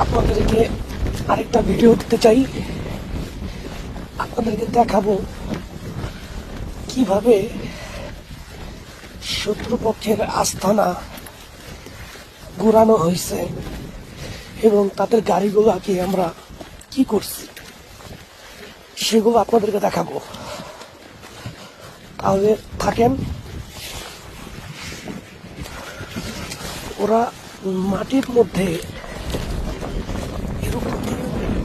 আপনাদেরকে আরেকটা ভিডিও দিতে চাই। আপনাদেরকে দেখাবো কিভাবে শত্রুপক্ষের আস্তানা ঘুরানো হয়েছে এবং তাদের গাড়িগুলোকে আমরা কি করছি সেগুলো আপনাদেরকে দেখাবো। তাহলে থাকেন। ওরা মাটির মধ্যে এরকম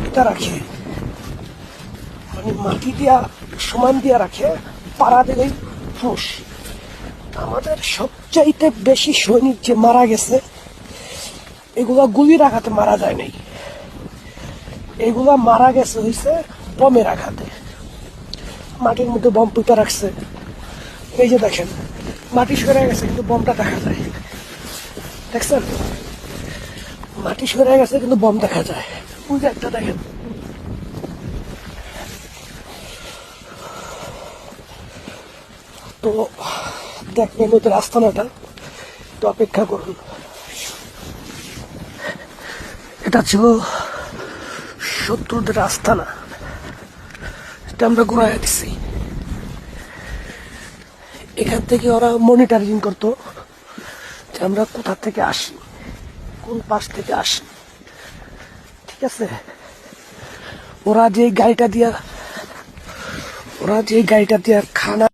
এটা রাখে, মানে মাটি দিয়া সমান দিয়া রাখে, পাড়া দিলেই ফুস। আমাদের সবচাইতে বেশি সৈনিক যে মারা গেছে এগুলা গুলির আঘাতে মারা যায় নাই, এগুলা মারা গেছে হয়েছে বমের আঘাতে। মাটির মধ্যে বম পুঁতে রাখছে, এই যে দেখেন মাটি সরে গেছে কিন্তু বমটা দেখা যায়, দেখছেন? মাটি সরে গেছে কিন্তু বম দেখা যায়। ওই যে একটা দেখেন, তো দেখবেন ওদের আস্তানাটা, তো অপেক্ষা করুন। এটা ছিল শত্রুদের আস্তানা, এটা আমরা ঘুরাইয়া দিচ্ছি। এখান থেকে ওরা মনিটরিং করতো যে আমরা কোথা থেকে আসি, কোন পাশ থেকে আসি, ঠিক আছে? ওরা যে গাড়িটা দিয়া খানা